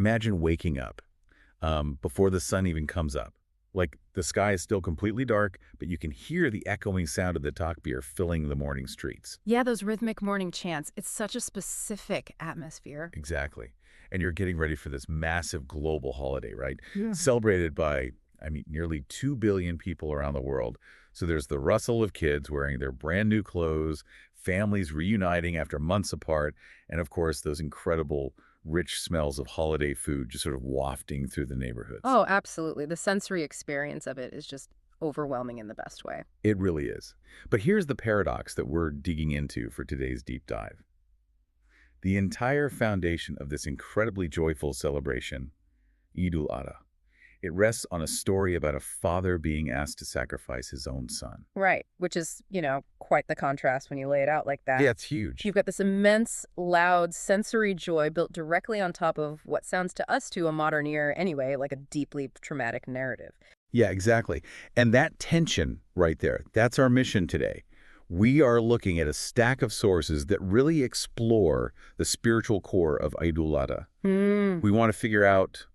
Imagine waking up before the sun even comes up. Like the sky is still completely dark, but you can hear the echoing sound of the takbir filling the morning streets. Yeah, those rhythmic morning chants. It's such a specific atmosphere. Exactly. And you're getting ready for this massive global holiday, right? Yeah. Celebrated by, nearly 2 billion people around the world. So there's the rustle of kids wearing their brand new clothes, families reuniting after months apart, and of course, those incredible rich smells of holiday food just sort of wafting through the neighborhoods. Oh, absolutely. The sensory experience of it is just overwhelming in the best way. It really is. But here's the paradox that we're digging into for today's deep dive. The entire foundation of this incredibly joyful celebration, Eid-ul-Adha, it rests on a story about a father being asked to sacrifice his own son. Right, which is, quite the contrast when you lay it out like that. Yeah, it's huge. You've got this immense, loud, sensory joy built directly on top of what sounds to us to a modern ear anyway, like a deeply traumatic narrative. Yeah, exactly. And that tension right there, that's our mission today. We are looking at a stack of sources that really explore the spiritual core of Eid-ul-Adha. We want to figure out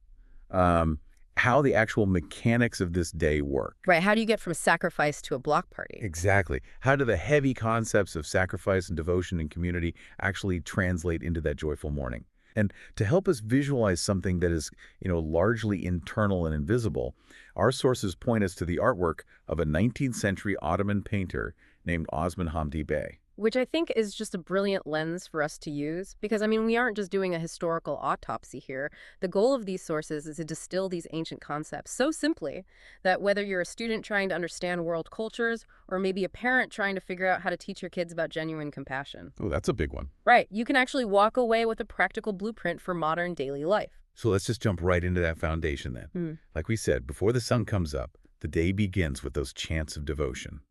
how the actual mechanics of this day work. Right, how do you get from sacrifice to a block party? Exactly. How do the heavy concepts of sacrifice and devotion and community actually translate into that joyful morning? And to help us visualize something that is, largely internal and invisible, our sources point us to the artwork of a 19th century Ottoman painter named Osman Hamdi Bey. Which I think is just a brilliant lens for us to use because, we aren't just doing a historical autopsy here. The goal of these sources is to distill these ancient concepts so simply that whether you're a student trying to understand world cultures or maybe a parent trying to figure out how to teach your kids about genuine compassion. Oh, that's a big one. Right. You can actually walk away with a practical blueprint for modern daily life. So let's just jump right into that foundation then. Like we said, before the sun comes up, the day begins with those chants of devotion.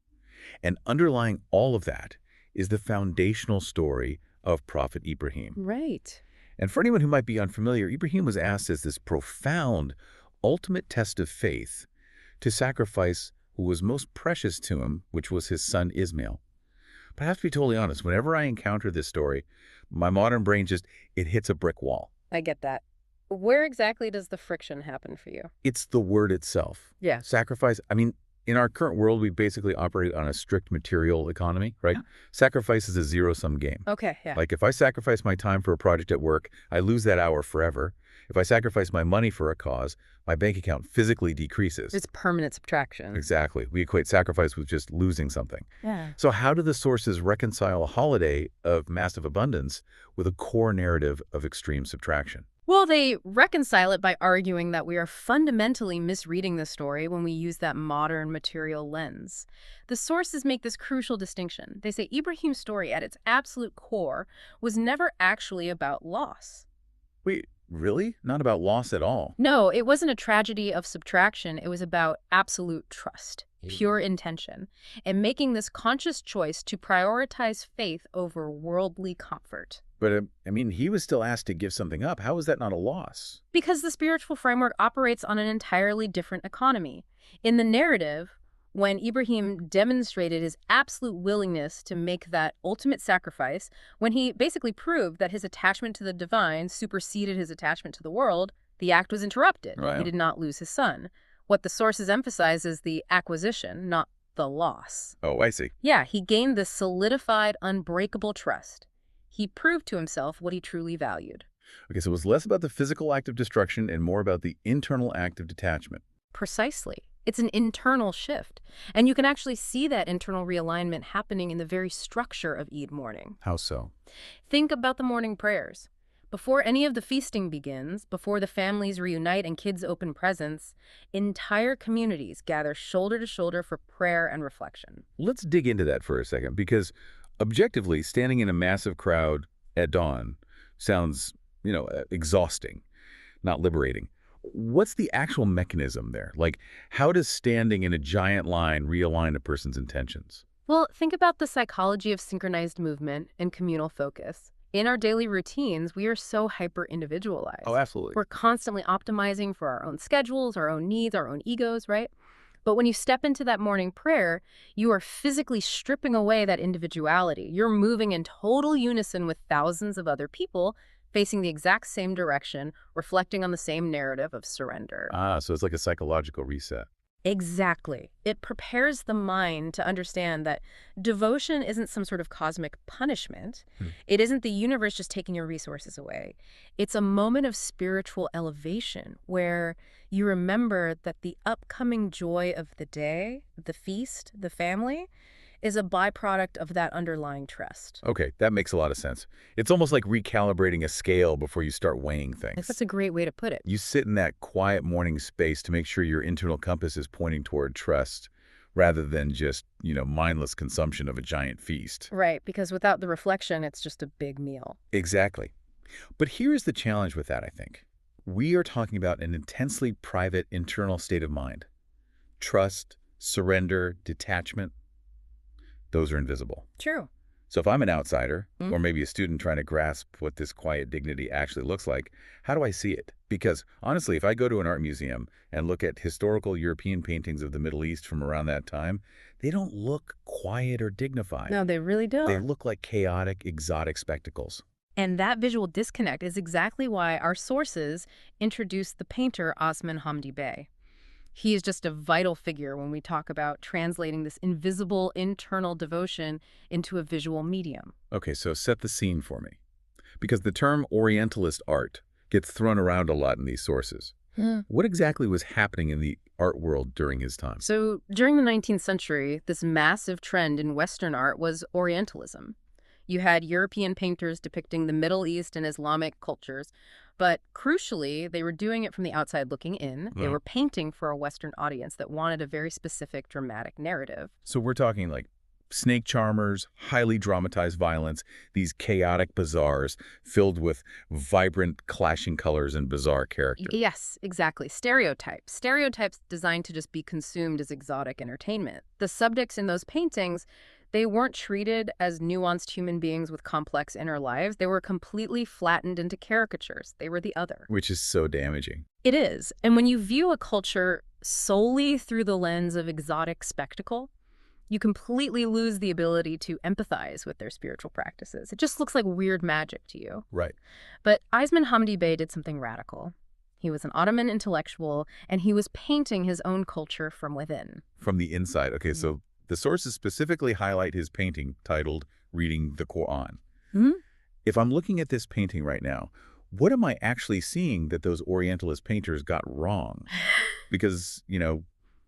And underlying all of that is the foundational story of Prophet Ibrahim. Right. And for anyone who might be unfamiliar, Ibrahim was asked as this profound, ultimate test of faith to sacrifice who was most precious to him, which was his son Ismail. But I have to be totally honest, whenever I encounter this story, my modern brain it hits a brick wall. I get that. Where exactly does the friction happen for you? It's the word itself. Yeah. Sacrifice, in our current world, we basically operate on a strict material economy, right? Yeah. Sacrifice is a zero-sum game. Okay, yeah. Like if I sacrifice my time for a project at work, I lose that hour forever. If I sacrifice my money for a cause, my bank account physically decreases. It's permanent subtraction. Exactly. We equate sacrifice with just losing something. Yeah. So how do the sources reconcile a holiday of massive abundance with a core narrative of extreme subtraction? Well, they reconcile it by arguing that we are fundamentally misreading the story when we use that modern material lens. The sources make this crucial distinction. They say Ibrahim's story at its absolute core was never actually about loss. Wait, really? Not about loss at all? No, it wasn't a tragedy of subtraction. It was about absolute trust, pure intention, and making this conscious choice to prioritize faith over worldly comfort. But, he was still asked to give something up. How is that not a loss? Because the spiritual framework operates on an entirely different economy. In the narrative, when Ibrahim demonstrated his absolute willingness to make that ultimate sacrifice, when he basically proved that his attachment to the divine superseded his attachment to the world, the act was interrupted. Right. He did not lose his son. What the sources emphasize is the acquisition, not the loss. Oh, I see. Yeah, he gained this solidified, unbreakable trust. He proved to himself what he truly valued. Okay, so it was less about the physical act of destruction and more about the internal act of detachment. Precisely. It's an internal shift. And you can actually see that internal realignment happening in the very structure of Eid morning. How so? Think about the morning prayers. Before any of the feasting begins, before the families reunite and kids open presents, entire communities gather shoulder to shoulder for prayer and reflection. Let's dig into that for a second, because objectively, standing in a massive crowd at dawn sounds, exhausting, not liberating. What's the actual mechanism there? Like, how does standing in a giant line realign a person's intentions? Well, think about the psychology of synchronized movement and communal focus. In our daily routines, we are so hyper-individualized. Oh, absolutely. We're constantly optimizing for our own schedules, our own needs, our own egos, right? But when you step into that morning prayer, you are physically stripping away that individuality. You're moving in total unison with thousands of other people facing the exact same direction, reflecting on the same narrative of surrender. Ah, so it's like a psychological reset. Exactly. It prepares the mind to understand that devotion isn't some sort of cosmic punishment. Hmm. It isn't the universe just taking your resources away. It's a moment of spiritual elevation where you remember that the upcoming joy of the day, the feast, the family, is a byproduct of that underlying trust. Okay, that makes a lot of sense. It's almost like recalibrating a scale before you start weighing That's things. a great way to put it. You sit in that quiet morning space to make sure your internal compass is pointing toward trust rather than just, mindless consumption of a giant feast. Right, because without the reflection, it's just a big meal. Exactly. But here's the challenge with that, I think. We are talking about an intensely private internal state of mind. Trust, surrender, detachment, those are invisible. True. So if I'm an outsider, Mm. or maybe a student trying to grasp what this quiet dignity actually looks like, how do I see it? Because honestly, if I go to an art museum and look at historical European paintings of the Middle East from around that time, they don't look quiet or dignified. No, they really They don't. look like chaotic, exotic spectacles. And that visual disconnect is exactly why our sources introduced the painter Osman Hamdi Bey. He is just a vital figure when we talk about translating this invisible internal devotion into a visual medium. Okay, so set the scene for me. Because the term Orientalist art gets thrown around a lot in these sources. What exactly was happening in the art world during his time? So during the 19th century, this massive trend in Western art was Orientalism. You had European painters depicting the Middle East and Islamic cultures, but crucially, they were doing it from the outside looking in. They were painting for a Western audience that wanted a very specific dramatic narrative. So we're talking like snake charmers, highly dramatized violence, these chaotic bazaars filled with vibrant, clashing colors and bizarre characters. Yes, exactly. Stereotypes. Stereotypes designed to just be consumed as exotic entertainment. The subjects in those paintings, they weren't treated as nuanced human beings with complex inner lives. They were completely flattened into caricatures. They were the other. Which is so damaging. It is. And when you view a culture solely through the lens of exotic spectacle, you completely lose the ability to empathize with their spiritual practices. It just looks like weird magic to you. Right. But Osman Hamdi Bey did something radical. He was an Ottoman intellectual, and he was painting his own culture from within. From the inside. Okay, so the sources specifically highlight his painting titled Reading the Quran. Hmm? If I'm looking at this painting right now, what am I actually seeing that those Orientalist painters got wrong? Because,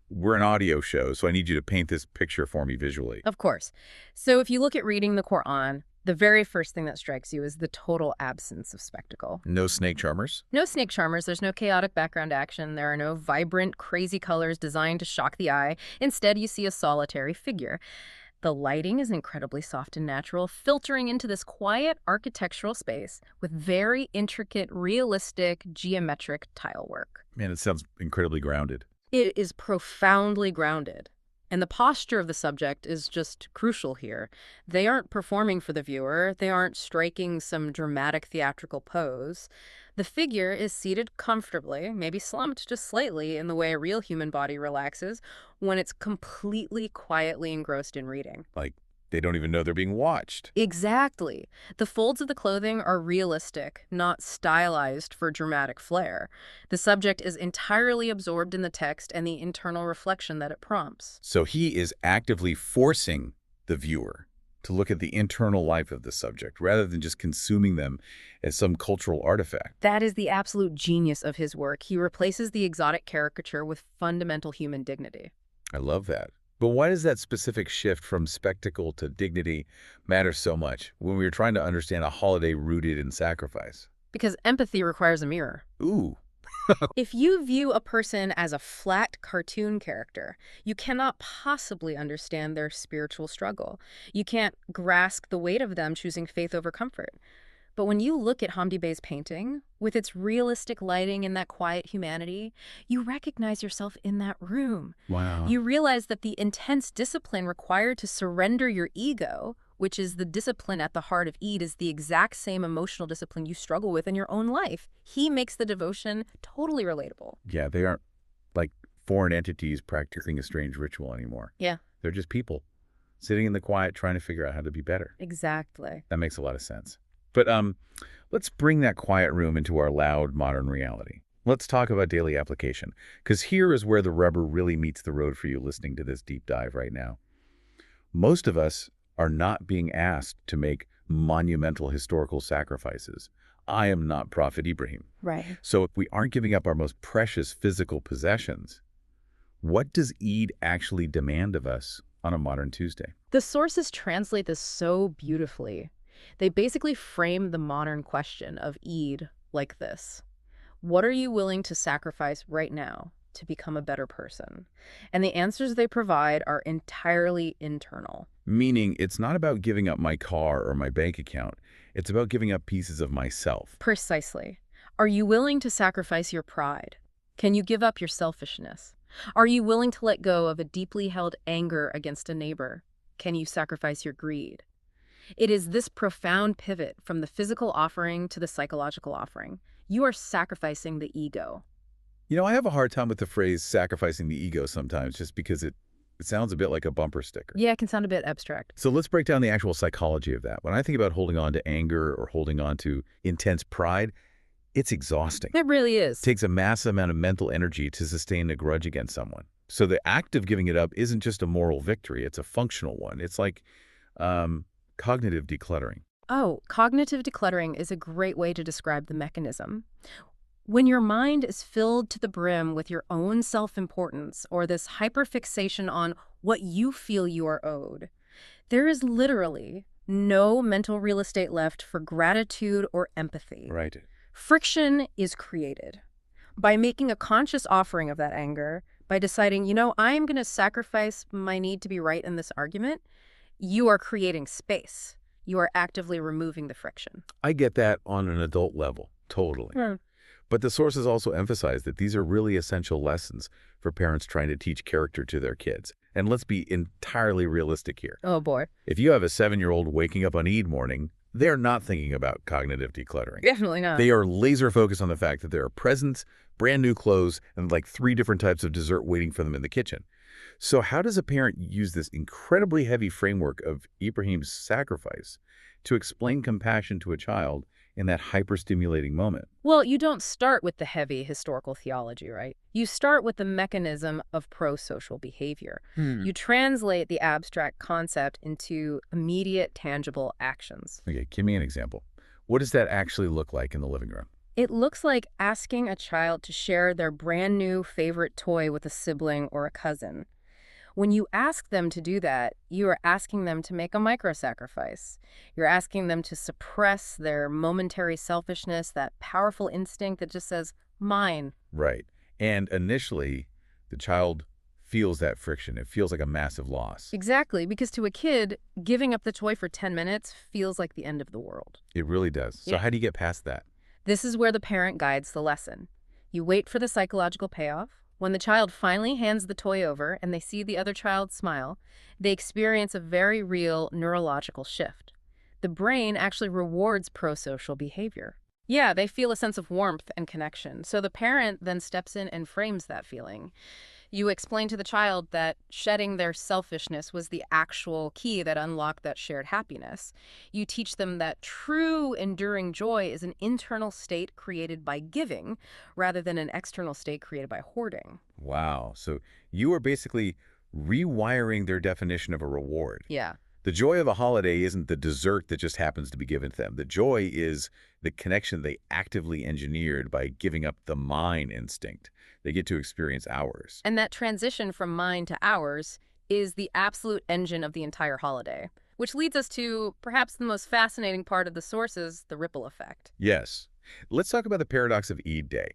we're an audio show, so I need you to paint this picture for me visually. Of course. So if you look at reading the Quran, the very first thing that strikes you is the total absence of spectacle. No snake charmers? No snake charmers, there's no chaotic background action, there are no vibrant, crazy colors designed to shock the eye. Instead, you see a solitary figure. The lighting is incredibly soft and natural, filtering into this quiet architectural space with very intricate, realistic, geometric tile work. Man, it sounds incredibly grounded. It is profoundly grounded. And the posture of the subject is just crucial here. They aren't performing for the viewer. They aren't striking some dramatic theatrical pose. The figure is seated comfortably, maybe slumped just slightly in the way a real human body relaxes when it's completely quietly engrossed in reading. Like, they don't even know they're being watched. Exactly. The folds of the clothing are realistic, not stylized for dramatic flair. The subject is entirely absorbed in the text and the internal reflection that it prompts. So he is actively forcing the viewer to look at the internal life of the subject rather than just consuming them as some cultural artifact. That is the absolute genius of his work. He replaces the exotic caricature with fundamental human dignity. I love that. But why does that specific shift from spectacle to dignity matter so much when we're trying to understand a holiday rooted in sacrifice? Because empathy requires a mirror. Ooh, If you view a person as a flat cartoon character, you cannot possibly understand their spiritual struggle. You can't grasp the weight of them choosing faith over comfort. But when you look at Hamdi Bey's painting, with its realistic lighting and that quiet humanity, you recognize yourself in that room. wow. You realize that the intense discipline required to surrender your ego, which is the discipline at the heart of Eid, is the exact same emotional discipline you struggle with in your own life. He makes the devotion totally relatable. Yeah, they aren't like foreign entities practicing a strange ritual anymore. Yeah. They're just people sitting in the quiet trying to figure out how to be better. Exactly. That makes a lot of sense. But Let's bring that quiet room into our loud, modern reality. Let's talk about daily application, because here is where the rubber really meets the road for you listening to this deep dive right now. Most of us are not being asked to make monumental historical sacrifices. I am not Prophet Ibrahim. Right. So if we aren't giving up our most precious physical possessions, what does Eid actually demand of us on a modern Tuesday? The sources translate this so beautifully. They basically frame the modern question of Eid like this. What are you willing to sacrifice right now to become a better person? And the answers they provide are entirely internal. Meaning, it's not about giving up my car or my bank account. It's about giving up pieces of myself. Precisely. Are you willing to sacrifice your pride? Can you give up your selfishness? Are you willing to let go of a deeply held anger against a neighbor? Can you sacrifice your greed? It is this profound pivot from the physical offering to the psychological offering. You are sacrificing the ego. I have a hard time with the phrase sacrificing the ego sometimes just because it sounds a bit like a bumper sticker. Yeah, it can sound a bit abstract. So let's break down the actual psychology of that. When I think about holding on to anger or holding on to intense pride, it's exhausting. It really is. It takes a massive amount of mental energy to sustain a grudge against someone. So the act of giving it up isn't just a moral victory, it's a functional one. It's like cognitive decluttering. Oh, cognitive decluttering is a great way to describe the mechanism. When your mind is filled to the brim with your own self-importance or this hyperfixation on what you feel you are owed, there is literally no mental real estate left for gratitude or empathy. Right. Friction is created. By making a conscious offering of that anger, by deciding, I'm going to sacrifice my need to be right in this argument, you are creating space. You are actively removing the friction. I get that on an adult level, totally. But the sources also emphasize that these are really essential lessons for parents trying to teach character to their kids. And let's be entirely realistic here. Oh, boy. If you have a 7-year-old waking up on Eid morning, they're not thinking about cognitive decluttering. Definitely not. They are laser focused on the fact that there are presents, brand new clothes, and like 3 different types of dessert waiting for them in the kitchen. So how does a parent use this incredibly heavy framework of Ibrahim's sacrifice to explain compassion to a child in that hyper-stimulating moment? Well, you don't start with the heavy historical theology, right? You start with the mechanism of pro-social behavior. You translate the abstract concept into immediate, tangible actions. Okay, give me an example. What does that actually look like in the living room? It looks like asking a child to share their brand new favorite toy with a sibling or a cousin. When you ask them to do that, you are asking them to make a micro-sacrifice. You're asking them to suppress their momentary selfishness, that powerful instinct that just says, mine. Right. And initially, the child feels that friction. It feels like a massive loss. Exactly, because to a kid, giving up the toy for 10 minutes feels like the end of the world. It really does. So how do you get past that? This is where the parent guides the lesson. You wait for the psychological payoff. When the child finally hands the toy over and they see the other child smile, they experience a very real neurological shift. The brain actually rewards pro-social behavior. Yeah, they feel a sense of warmth and connection. So the parent then steps in and frames that feeling. You explain to the child that shedding their selfishness was the actual key that unlocked that shared happiness. You teach them that true, enduring joy is an internal state created by giving rather than an external state created by hoarding. Wow. So you are basically rewiring their definition of a reward. Yeah. The joy of a holiday isn't the dessert that just happens to be given to them. The joy is the connection they actively engineered by giving up the mine instinct. They get to experience ours. And that transition from mine to ours is the absolute engine of the entire holiday, which leads us to perhaps the most fascinating part of the sources, the ripple effect. Yes. Let's talk about the paradox of Eid Day,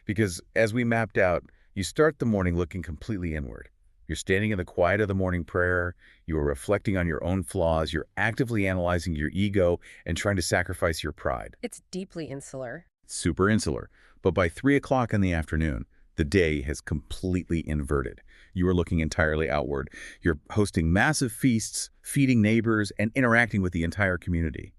because as we mapped out, you start the morning looking completely inward. You're standing in the quiet of the morning prayer, you are reflecting on your own flaws, you're actively analyzing your ego and trying to sacrifice your pride. It's deeply insular. Super insular. But by 3 o'clock in the afternoon, the day has completely inverted. You are looking entirely outward. You're hosting massive feasts, feeding neighbors, and interacting with the entire community.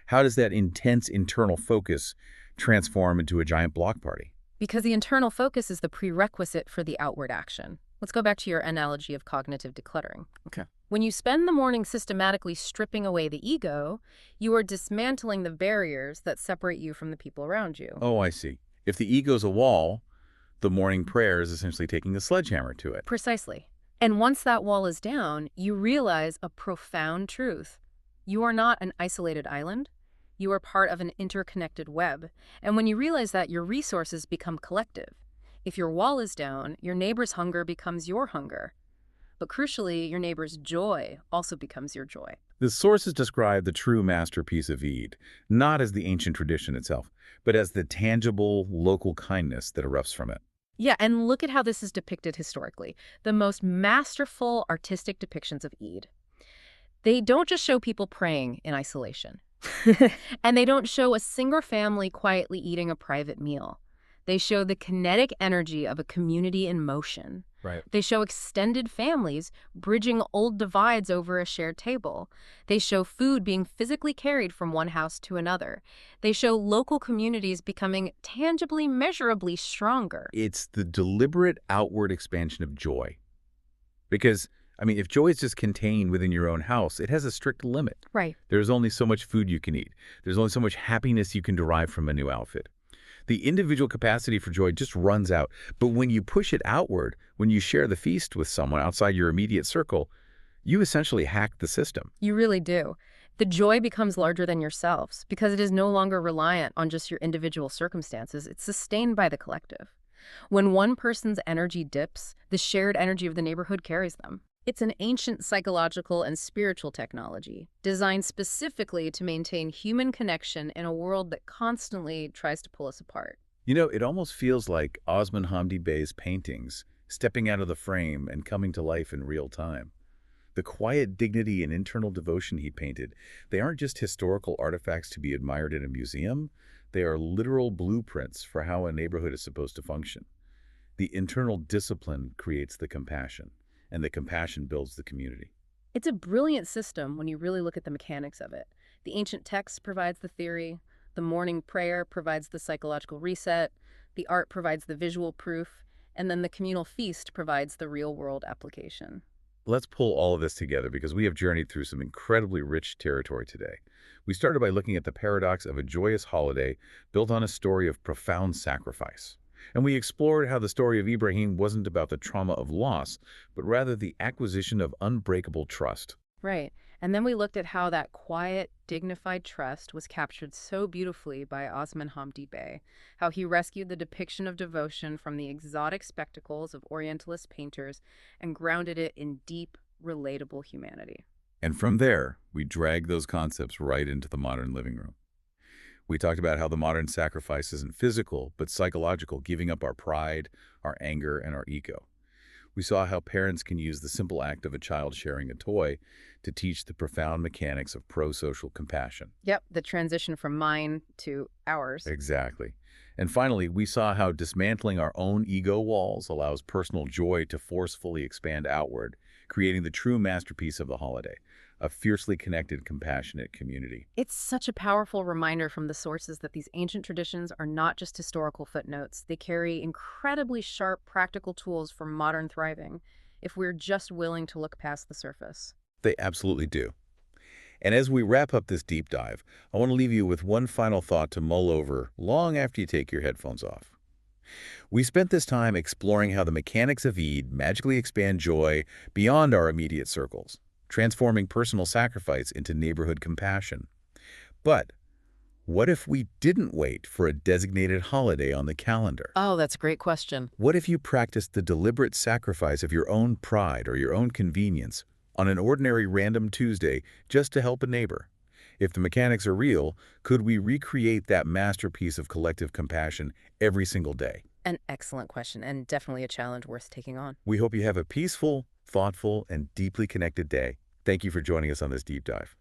How does that intense internal focus transform into a giant block party? Because the internal focus is the prerequisite for the outward action. Let's go back to your analogy of cognitive decluttering. Okay. When you spend the morning systematically stripping away the ego, you are dismantling the barriers that separate you from the people around you. Oh, I see. If the ego's a wall, the morning prayer is essentially taking a sledgehammer to it. Precisely. And once that wall is down, you realize a profound truth. You are not an isolated island. You are part of an interconnected web. And when you realize that, your resources become collective. If your wall is down, your neighbor's hunger becomes your hunger. But crucially, your neighbor's joy also becomes your joy. The sources describe the true masterpiece of Eid, not as the ancient tradition itself, but as the tangible, local kindness that erupts from it. Yeah, and look at how this is depicted historically. The most masterful artistic depictions of Eid. They don't just show people praying in isolation. And they don't show a single family quietly eating a private meal. They show the kinetic energy of a community in motion. Right. They show extended families bridging old divides over a shared table. They show food being physically carried from one house to another. They show local communities becoming tangibly, measurably stronger. It's the deliberate outward expansion of joy. Because, if joy is just contained within your own house, it has a strict limit. Right. There's only so much food you can eat. There's only so much happiness you can derive from a new outfit. The individual capacity for joy just runs out. But when you push it outward, when you share the feast with someone outside your immediate circle, you essentially hack the system. You really do. The joy becomes larger than yourselves because it is no longer reliant on just your individual circumstances. It's sustained by the collective. When one person's energy dips, the shared energy of the neighborhood carries them. It's an ancient psychological and spiritual technology designed specifically to maintain human connection in a world that constantly tries to pull us apart. It almost feels like Osman Hamdi Bey's paintings stepping out of the frame and coming to life in real time. The quiet dignity and internal devotion he painted, they aren't just historical artifacts to be admired in a museum. They are literal blueprints for how a neighborhood is supposed to function. The internal discipline creates the compassion, and the compassion builds the community. It's a brilliant system when you really look at the mechanics of it. The ancient text provides the theory, the morning prayer provides the psychological reset, the art provides the visual proof, and then the communal feast provides the real-world application. Let's pull all of this together because we have journeyed through some incredibly rich territory today. We started by looking at the paradox of a joyous holiday built on a story of profound sacrifice. And we explored how the story of Ibrahim wasn't about the trauma of loss, but rather the acquisition of unbreakable trust. Right. And then we looked at how that quiet, dignified trust was captured so beautifully by Osman Hamdi Bey, how he rescued the depiction of devotion from the exotic spectacles of Orientalist painters and grounded it in deep, relatable humanity. And from there, we dragged those concepts right into the modern living room. We talked about how the modern sacrifice isn't physical, but psychological, giving up our pride, our anger, and our ego. We saw how parents can use the simple act of a child sharing a toy to teach the profound mechanics of pro-social compassion. Yep, the transition from mine to ours. Exactly. And finally, we saw how dismantling our own ego walls allows personal joy to forcefully expand outward, creating the true masterpiece of the holiday, a fiercely connected, compassionate community. It's such a powerful reminder from the sources that these ancient traditions are not just historical footnotes. They carry incredibly sharp, practical tools for modern thriving, if we're just willing to look past the surface. They absolutely do. And as we wrap up this deep dive, I want to leave you with one final thought to mull over long after you take your headphones off. We spent this time exploring how the mechanics of Eid magically expand joy beyond our immediate circles, transforming personal sacrifice into neighborhood compassion. But what if we didn't wait for a designated holiday on the calendar? Oh, that's a great question. What if you practiced the deliberate sacrifice of your own pride or your own convenience on an ordinary random Tuesday just to help a neighbor? If the mechanics are real, could we recreate that masterpiece of collective compassion every single day? An excellent question, and definitely a challenge worth taking on. We hope you have a peaceful, thoughtful, and deeply connected day. Thank you for joining us on this deep dive.